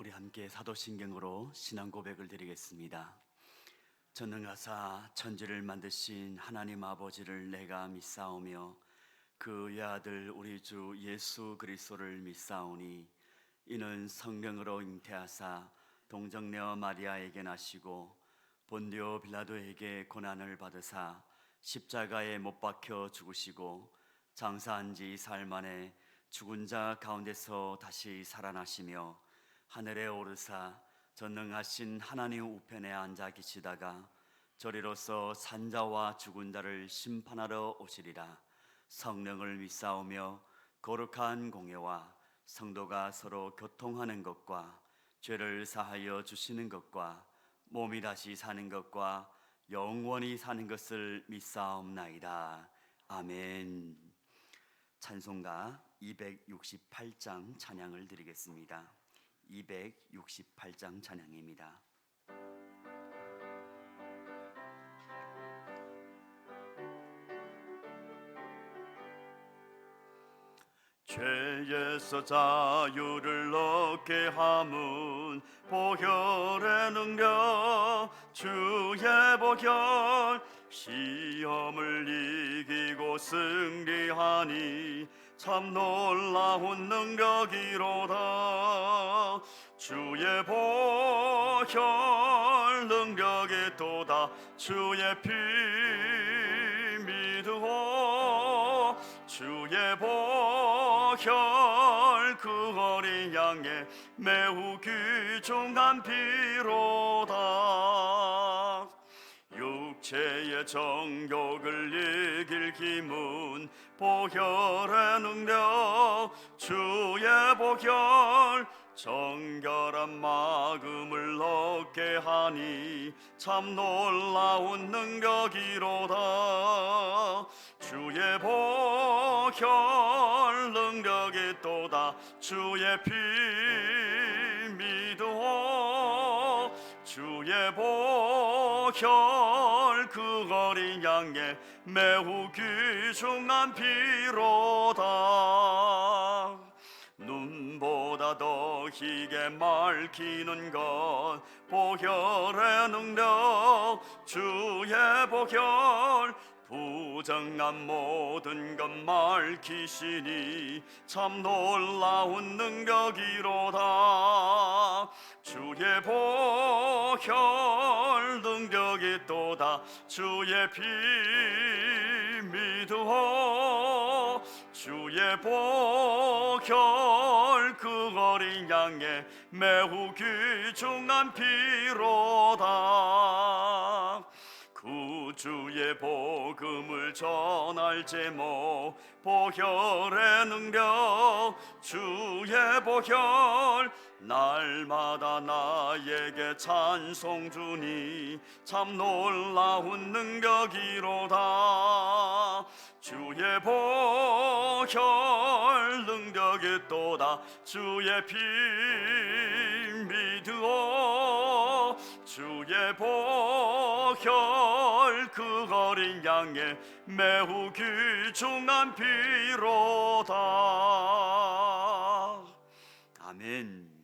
우리 함께 사도신경으로 신앙 고백을 드리겠습니다. 전능하사 천지를 만드신 하나님 아버지를 내가 믿사오며 그 외아들 우리 주 예수 그리스도를 믿사오니 이는 성령으로 잉태하사 동정녀 마리아에게 나시고 본디오 빌라도에게 고난을 받으사 십자가에 못 박혀 죽으시고 장사한 지 사흘 만에 죽은 자 가운데서 다시 살아나시며 하늘에 오르사 전능하신 하나님 우편에 앉아 계시다가 저리로서 산자와 죽은 자를 심판하러 오시리라. 성령을 믿사오며 거룩한 공예와 성도가 서로 교통하는 것과 죄를 사하여 주시는 것과 몸이 다시 사는 것과 영원히 사는 것을 믿사옵나이다. 아멘. 찬송가 268장 찬양을 드리겠습니다. 268장 찬양입니다. 죄에서 자유를 얻게 함은 보혈의 능력 주의 보혈 시험을 이기고 승리하니 참 놀라운 능력이로다. 주의 보혈 능력이 또다. 주의 피 믿으오. 주의 보혈 그 어린 양의 매우 귀중한 피로다. 육체의 정욕을 이길 힘은 보혈의 능력 주의 보혈 정결한 마음을 얻게 하니 참 놀라운 능력이로다. 주의 보혈 능력이 또다. 주의 피 믿으오. 주의 보혈 그 어린 양의 매우 귀중한 피로다. 눈보다 더 희게 맑히는 것 보혈의 능력 주의 보혈 부정한 모든 것 맑히시니 참 놀라운 능력이로다. 주의 보혈 능력이 또다. 주의 피 믿으오. 주의 보혈 그 어린 양의 매우 귀중한 피로다. 구주의 복음을 전할 제목 보혈의 능력 주의 보혈 날마다 나에게 찬송 주니 참 놀라운 능력이로다. 주의 보혈 능력이 또다. 주의 피 믿으오. 주의 보혈 그 어린 양의 매우 귀중한 피로다. 아멘.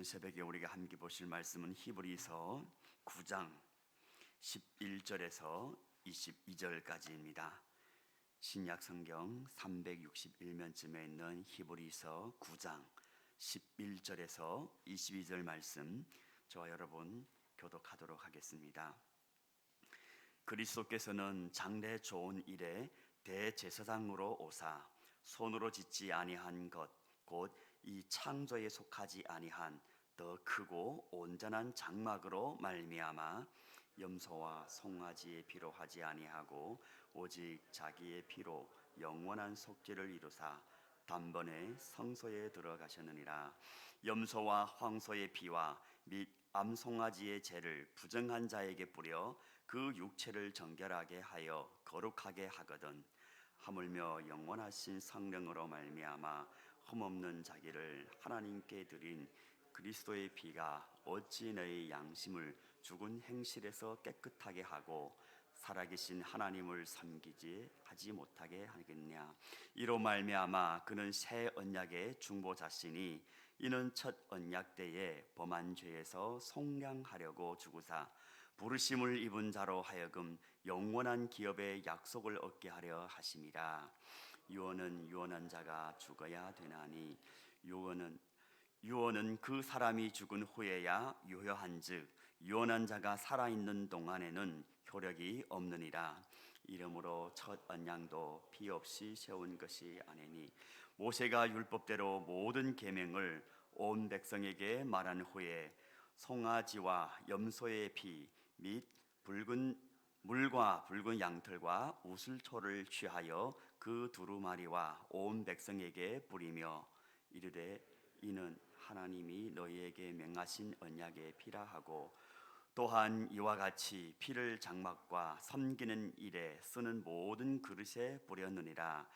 이런 새벽에 우리가 함께 보실 말씀은 히브리서 9장 11절에서 22절까지입니다. 신약 성경 361면쯤에 있는 히브리서 9장 11절에서 22절 말씀 저와 여러분 교독하도록 하겠습니다. 그리스도께서는 장래 좋은 일에 대제사장으로 오사 손으로 짓지 아니한 것 곧 이 창조에 속하지 아니한 더 크고 온전한 장막으로 말미암아 염소와 송아지의 피로 하지 아니하고 오직 자기의 피로 영원한 속죄를 이루사 단번에 성소에 들어가셨느니라. 염소와 황소의 피와 및 암송아지의 죄를 부정한 자에게 뿌려 그 육체를 정결하게 하여 거룩하게 하거든. 하물며 영원하신 성령으로 말미암아 흠없는 자기를 하나님께 드린 그리스도의 피가 어찌 너희 양심을 죽은 행실에서 깨끗하게 하고 살아계신 하나님을 섬기지 하지 못하게 하겠냐. 이로 말미암아 그는 새 언약의 중보자시니 이는 첫 언약 때에 범한 죄에서 속량하려고 주구사 부르심을 입은 자로 하여금 영원한 기업의 약속을 얻게 하려 하심이라. 유언은 유언한 자가 죽어야 되나니 유언은 그 사람이 죽은 후에야 유효한즉 유언한 자가 살아있는 동안에는 효력이 없느니라. 이러므로 첫 언약도 피 없이 세운 것이 아니니 모세가 율법대로 모든 계명을 온 백성에게 말한 후에 송아지와 염소의 피 및 붉은 물과 붉은 양털과 우슬초를 취하여 그 두루마리와 온 백성에게 뿌리며 이르되 이는 하나님이 너희에게 명하신 언약의 피라 하고 또한 이와 같이 피를 장막과 섬기는 일에 쓰는 모든 그릇에 뿌렸느니라.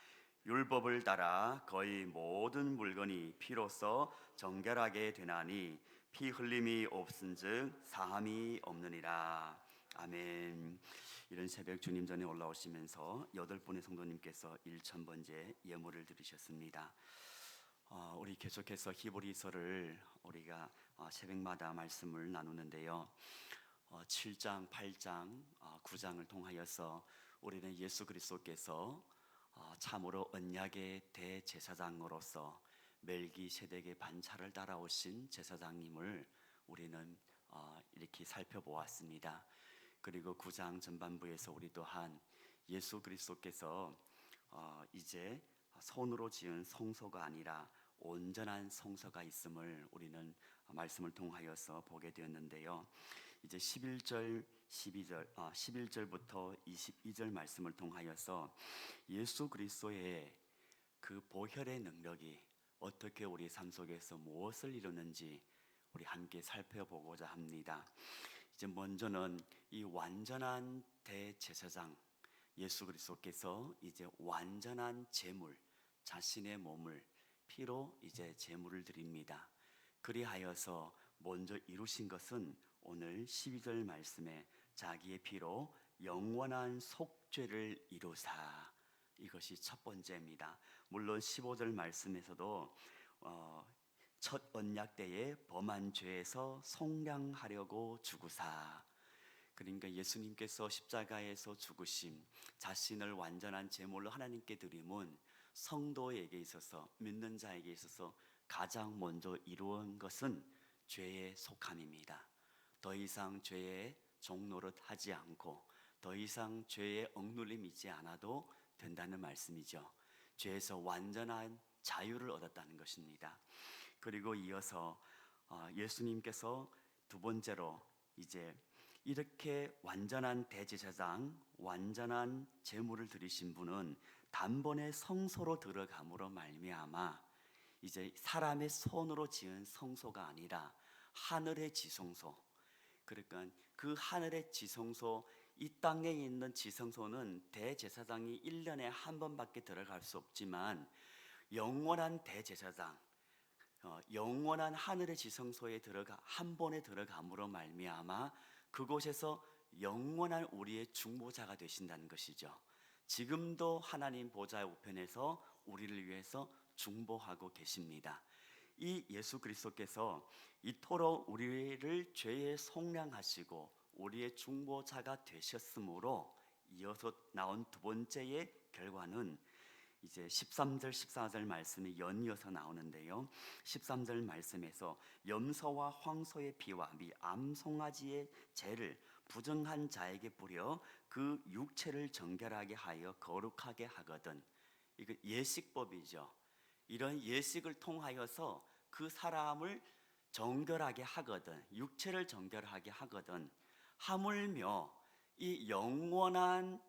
율법을 따라 거의 모든 물건이 피로써 정결하게 되나니 피 흘림이 없은즉 사함이 없느니라. 아멘. 이런 새벽 주님 전에 올라오시면서 8분의 성도님께서 1000번째 예물을 드리셨습니다. 우리 계속해서 히브리서를 우리가 새벽마다 말씀을 나누는데요. 7장, 8장, 9장을 통하여서 우리는 예수 그리스도께서 참으로 언약의 대제사장으로서 멜기세덱의 반차를 따라오신 제사장님을 우리는 이렇게 살펴보았습니다. 그리고 9장 전반부에서 우리 또한 예수 그리스도께서 이제 손으로 지은 성소가 아니라 온전한 성소가 있음을 우리는 말씀을 통하여서 보게 되었는데요. 이제 11절, 11절부터 22절 말씀을 통하여서 예수 그리스도의 그 보혈의 능력이 어떻게 우리 삶 속에서 무엇을 이루는지 우리 함께 살펴보고자 합니다. 이제 먼저는 이 완전한 대제사장 예수 그리스도께서 이제 완전한 제물, 자신의 몸을 피로 이제 제물을 드립니다. 그리하여서 먼저 이루신 것은 오늘 12절 말씀에 자기의 피로 영원한 속죄를 이루사, 이것이 첫 번째입니다. 물론 15절 말씀에서도 첫 언약 때에 범한 죄에서 속량하려고 주구사, 그러니까 예수님께서 십자가에서 죽으심, 자신을 완전한 제물로 하나님께 드림은 성도에게 있어서, 믿는 자에게 있어서 가장 먼저 이루은 것은 죄의 속함입니다. 더 이상 죄의 종노릇 하지 않고 더 이상 죄의 억눌림 있지 않아도 된다는 말씀이죠. 죄에서 완전한 자유를 얻었다는 것입니다. 그리고 이어서 예수님께서 두 번째로 이제 이렇게 완전한 대제사장, 완전한 제물을 드리신 분은 단번에 성소로 들어감으로 말미암아 이제 사람의 손으로 지은 성소가 아니라 하늘의 지성소, 그러니까 그 하늘의 지성소, 이 땅에 있는 지성소는 대제사장이 1년에 한 번밖에 들어갈 수 없지만 영원한 대제사장, 영원한 하늘의 지성소에 한 번에 들어감으로 말미암아 그곳에서 영원한 우리의 중보자가 되신다는 것이죠. 지금도 하나님 보좌 우편에서 우리를 위해서 중보하고 계십니다. 이 예수 그리스도께서 이토록 우리를 죄에 속량하시고 우리의 중보자가 되셨으므로 이어서 나온 두 번째의 결과는 이제 13절 14절 말씀이 연이어서 나오는데요. 13절 말씀에서 염소와 황소의 피와 미 암송아지의 죄를 부정한 자에게 뿌려 그 육체를 정결하게 하여 거룩하게 하거든. 이거 예식법이죠. 이런 예식을 통하여서 그 사람을 정결하게 하거든, 육체를 정결하게 하거든. 하물며 이 영원한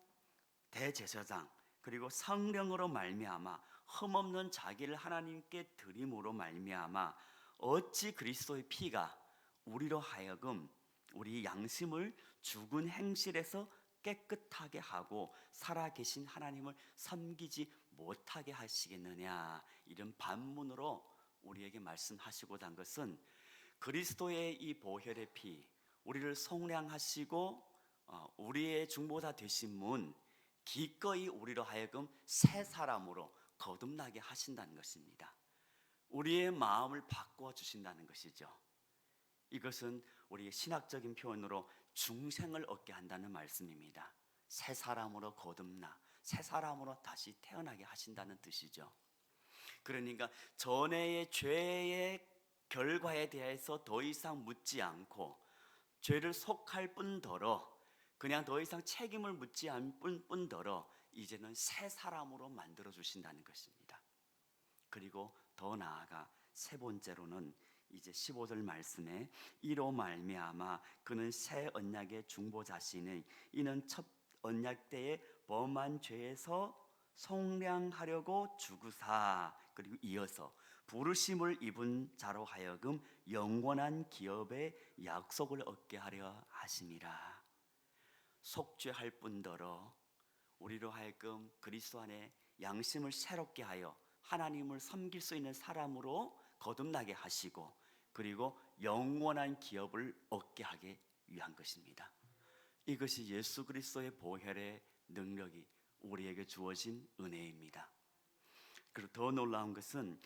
대제사장 그리고 성령으로 말미암아 흠없는 자기를 하나님께 드림으로 말미암아 어찌 그리스도의 피가 우리로 하여금 우리 양심을 죽은 행실에서 깨끗하게 하고 살아계신 하나님을 섬기지 못하게 하시겠느냐, 이런 반문으로 우리에게 말씀하시고자 한 것은 그리스도의 이 보혈의 피, 우리를 속량하시고 우리의 중보자 되신 분, 기꺼이 우리로 하여금 새 사람으로 거듭나게 하신다는 것입니다. 우리의 마음을 바꾸어 주신다는 것이죠. 이것은 우리의 신학적인 표현으로 중생을 얻게 한다는 말씀입니다. 새 사람으로 거듭나 새 사람으로 다시 태어나게 하신다는 뜻이죠. 그러니까 전에의 죄의 결과에 대해서 더 이상 묻지 않고 죄를 속할 뿐더러 그냥 더 이상 책임을 묻지 않을 뿐더러 이제는 새 사람으로 만들어 주신다는 것입니다. 그리고 더 나아가 세 번째로는 이제 15절 말씀에 이로 말미암아 그는 새 언약의 중보자시니 이는 첫 언약 때에 범한 죄에서 속량하려고 죽으사, 그리고 이어서 부르심을 입은 자로 하여금 영원한 기업의 약속을 얻게 하려 하심이라. 속죄할 뿐더러 우리로 하여금 그리스도 안에 양심을 새롭게 하여 하나님을 섬길 수 있는 사람으로 거듭나게 하시고, 그리고 영원한 기업을 얻게 하기 위한 것입니다. 이것이 예수 그리스도의 보혈의 능력이 우리에게 주어진 은혜입니다. 그리고 더 놀라운 것은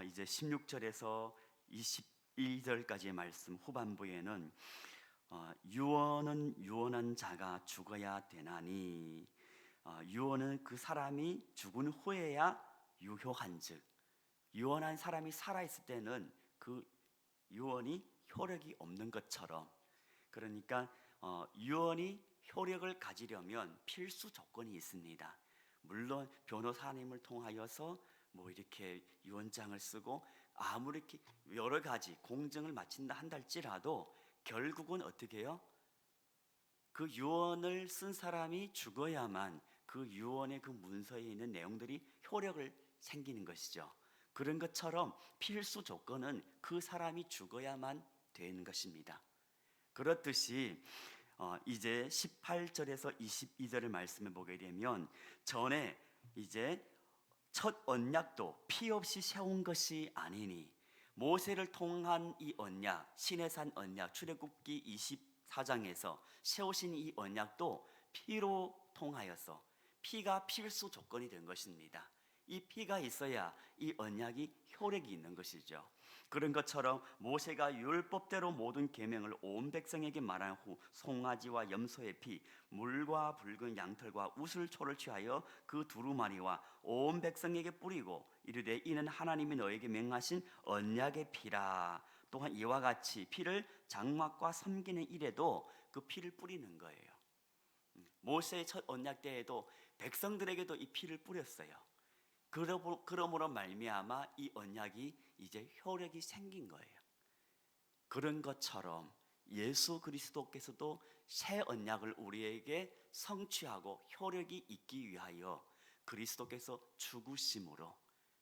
이제 16절에서 21절까지의 말씀 후반부에는 유언은 유언한 자가 죽어야 되나니, 유언은 그 사람이 죽은 후에야 유효한즉, 유언한 사람이 살아있을 때는 그 유언이 효력이 없는 것처럼, 그러니까 유언이 효력을 가지려면 필수 조건이 있습니다. 물론 변호사님을 통하여서 뭐 이렇게 유언장을 쓰고 아무리 이렇게 여러 가지 공정을 마친다 한달지라도 결국은 어떻게 해요? 그 유언을 쓴 사람이 죽어야만 그 유언의 그 문서에 있는 내용들이 효력을 생기는 것이죠. 그런 것처럼 필수 조건은 그 사람이 죽어야만 되는 것입니다. 그렇듯이 이제 18절에서 22절의 말씀을 보게 되면 전에 이제 첫 언약도 피 없이 세운 것이 아니니, 모세를 통한 이 언약, 시내산 언약, 출애굽기 24장에서 세우신 이 언약도 피로 통하여서 피가 필수 조건이 된 것입니다. 이 피가 있어야 이 언약이 효력이 있는 것이죠. 그런 것처럼 모세가 율법대로 모든 계명을 온 백성에게 말한 후 송아지와 염소의 피, 물과 붉은 양털과 우슬초를 취하여 그 두루마리와 온 백성에게 뿌리고 이르되 이는 하나님이 너에게 명하신 언약의 피라. 또한 이와 같이 피를 장막과 섬기는 일에도 그 피를 뿌리는 거예요. 모세의 첫 언약 때에도 백성들에게도 이 피를 뿌렸어요. 그러므로 말미암아 이 언약이 이제 효력이 생긴 거예요. 그런 것처럼 예수 그리스도께서도 새 언약을 우리에게 성취하고 효력이 있기 위하여 그리스도께서 죽으심으로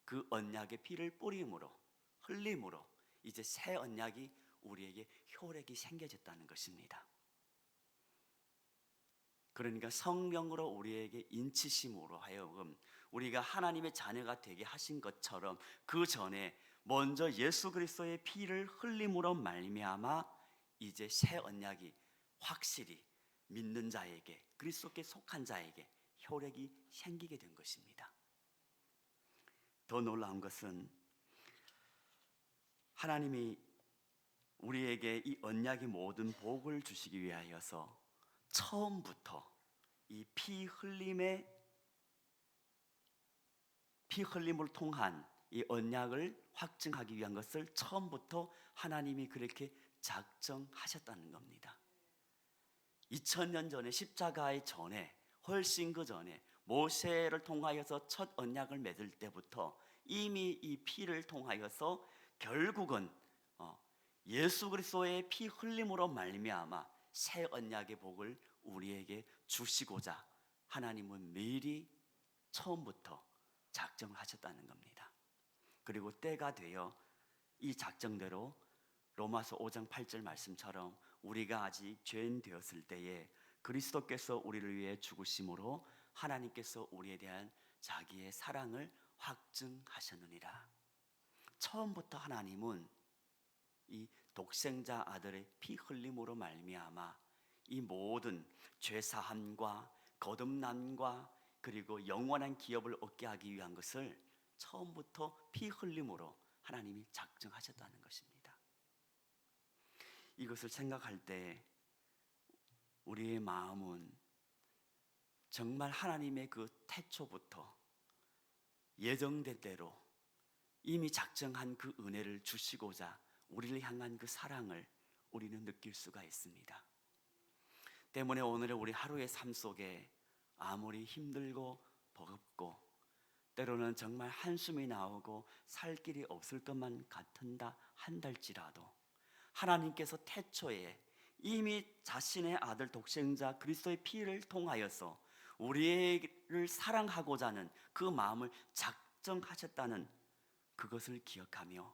그 언약의 피를 뿌림으로 흘림으로 이제 새 언약이 우리에게 효력이 생겨졌다는 것입니다. 그러니까 성령으로 우리에게 인치심으로 하여금 우리가 하나님의 자녀가 되게 하신 것처럼 그 전에 먼저 예수 그리스도의 피를 흘림으로 말미암아 이제 새 언약이 확실히 믿는 자에게, 그리스도께 속한 자에게 효력이 생기게 된 것입니다. 더 놀라운 것은 하나님이 우리에게 이 언약의 모든 복을 주시기 위하여서 처음부터 이 피 흘림을 통한 이 언약을 확증하기 위한 것을 처음부터 하나님이 그렇게 작정하셨다는 겁니다. 2000년 전에 십자가의 전에, 훨씬 그 전에 모세를 통하여서 첫 언약을 맺을 때부터 이미 이 피를 통하여서 결국은 예수 그리스도의 피 흘림으로 말미암아 새 언약의 복을 우리에게 주시고자 하나님은 미리 처음부터 작정하셨다는 겁니다. 그리고 때가 되어 이 작정대로 로마서 5장 8절 말씀처럼 우리가 아직 죄인 되었을 때에 그리스도께서 우리를 위해 죽으심으로 하나님께서 우리에 대한 자기의 사랑을 확증하셨느니라. 처음부터 하나님은 이 독생자 아들의 피 흘림으로 말미암아 이 모든 죄사함과 거듭남과 그리고 영원한 기업을 얻게 하기 위한 것을 처음부터 피 흘림으로 하나님이 작정하셨다는 것입니다. 이것을 생각할 때 우리의 마음은 정말 하나님의 그 태초부터 예정된 대로 이미 작정한 그 은혜를 주시고자 우리를 향한 그 사랑을 우리는 느낄 수가 있습니다. 때문에 오늘의 우리 하루의 삶 속에 아무리 힘들고 버겁고 때로는 정말 한숨이 나오고 살 길이 없을 것만 같은다 한달지라도 하나님께서 태초에 이미 자신의 아들 독생자 그리스도의 피를 통하여서 우리를 사랑하고자 하는 그 마음을 작정하셨다는 그것을 기억하며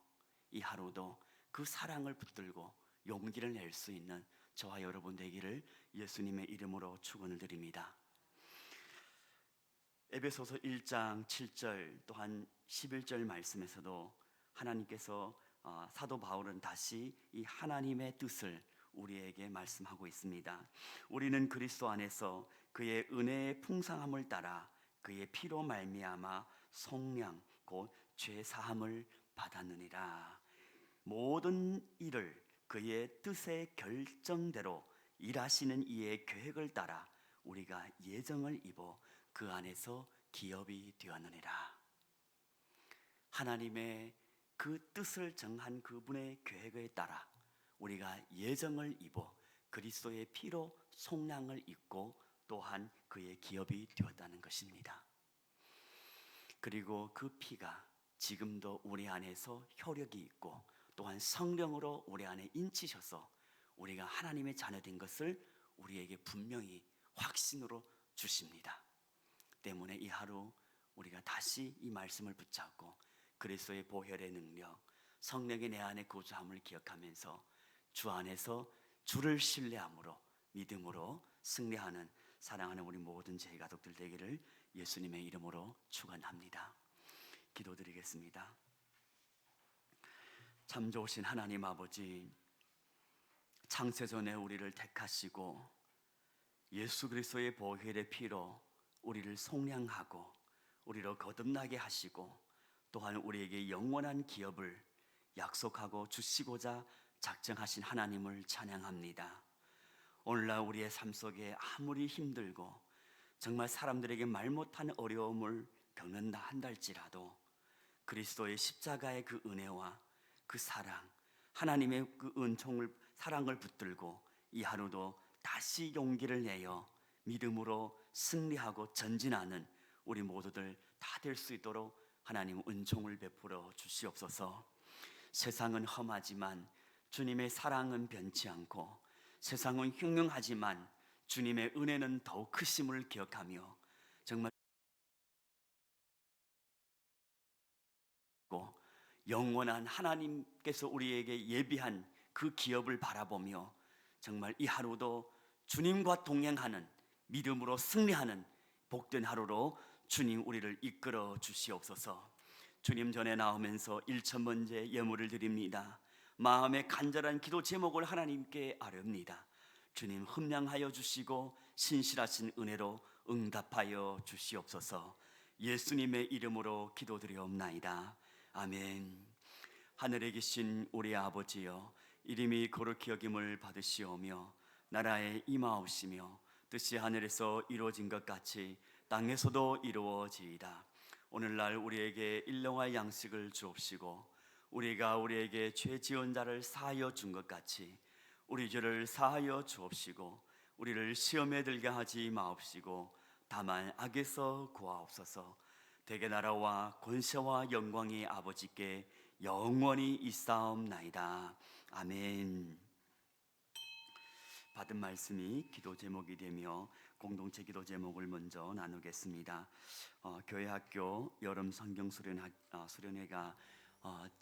이 하루도 그 사랑을 붙들고 용기를 낼 수 있는 저와 여러분 되기를 예수님의 이름으로 축원을 드립니다. 에베소서 1장 7절 또한 11절 말씀에서도 하나님께서 사도 바울은 다시 이 하나님의 뜻을 우리에게 말씀하고 있습니다. 우리는 그리스도 안에서 그의 은혜의 풍성함을 따라 그의 피로 말미암아 속량 곧 죄 사함을 받았느니라. 모든 일을 그의 뜻의 결정대로 일하시는 이의 계획을 따라 우리가 예정을 입어 그 안에서 기업이 되었느니라. 하나님의 그 뜻을 정한 그분의 계획에 따라 우리가 예정을 입어 그리스도의 피로 속량을 입고 또한 그의 기업이 되었다는 것입니다. 그리고 그 피가 지금도 우리 안에서 효력이 있고 또한 성령으로 우리 안에 인치셔서 우리가 하나님의 자녀된 것을 우리에게 분명히 확신으로 주십니다. 때문에 이 하루 우리가 다시 이 말씀을 붙잡고 그리스도의 보혈의 능력, 성령의 내 안에 거주함을 기억하면서 주 안에서 주를 신뢰함으로 믿음으로 승리하는 사랑하는 우리 모든 제 가족들 되기를 예수님의 이름으로 축원합니다. 기도드리겠습니다. 참 좋으신 하나님 아버지, 창세전에 우리를 택하시고 예수 그리스도의 보혈의 피로 우리를 속량하고 우리로 거듭나게 하시고 또한 우리에게 영원한 기업을 약속하고 주시고자 작정하신 하나님을 찬양합니다. 오늘날 우리의 삶 속에 아무리 힘들고 정말 사람들에게 말 못하는 어려움을 겪는다 한달지라도 그리스도의 십자가의 그 은혜와 그 사랑, 하나님의 그 은총을 사랑을 붙들고 이 하루도 다시 용기를 내어 믿음으로 승리하고 전진하는 우리 모두들 다 될 수 있도록 하나님 은총을 베풀어 주시옵소서. 세상은 험하지만 주님의 사랑은 변치 않고 세상은 흉흉하지만 주님의 은혜는 더욱 크심을 기억하며 정말 영원한 하나님께서 우리에게 예비한 그 기업을 바라보며 정말 이 하루도 주님과 동행하는 믿음으로 승리하는 복된 하루로 주님 우리를 이끌어 주시옵소서. 주님 전에 나오면서 1,000번째 예물을 드립니다. 마음의 간절한 기도 제목을 하나님께 아뢰옵니다. 주님 흠량하여 주시고 신실하신 은혜로 응답하여 주시옵소서. 예수님의 이름으로 기도드리옵나이다. 아멘. 하늘에 계신 우리 아버지여, 이름이 거룩히 여김을 받으시오며 나라에 임하옵시며 뜻이 하늘에서 이루어진 것 같이 땅에서도 이루어지이다. 오늘날 우리에게 일용할 양식을 주옵시고 우리가 우리에게 죄 지은 자를 사하여 준 것 같이 우리 죄를 사하여 주옵시고 우리를 시험에 들게 하지 마옵시고 다만 악에서 구하옵소서. 대개 나라와 권세와 영광이 아버지께 영원히 있사옵나이다. 아멘. 받은 말씀이 기도 제목이 되며 공동체 기도 제목을 먼저 나누겠습니다. 교회학교 여름 성경 수련회가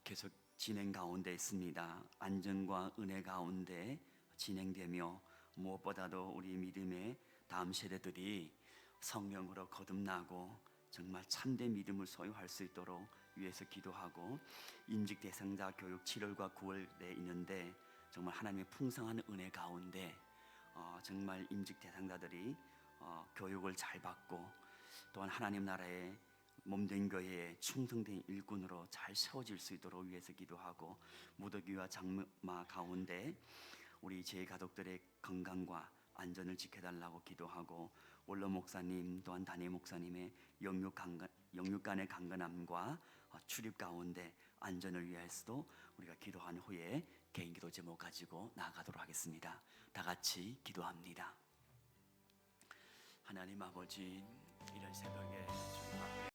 계속 진행 가운데 있습니다. 안전과 은혜 가운데 진행되며 무엇보다도 우리 믿음의 다음 세대들이 성령으로 거듭나고 정말 참된 믿음을 소유할 수 있도록 위해서 기도하고 임직 대상자 교육 7월과 9월에 있는데 정말 하나님의 풍성한 은혜 가운데 정말 임직 대상자들이 교육을 잘 받고 또한 하나님 나라의 몸된 교회에 충성된 일꾼으로 잘 세워질 수 있도록 위해서 기도하고, 무더기와 장마 가운데 우리 제 가족들의 건강과 안전을 지켜달라고 기도하고, 원로 목사님 또한 담임 목사님의 영육간의 강건함과 출입 가운데 안전을 위해서도 우리가 기도한 후에 개인 기도 제목 가지고 나아가도록 하겠습니다. 다 같이 기도합니다. 하나님 아버지, 이런 새벽에 주님 앞에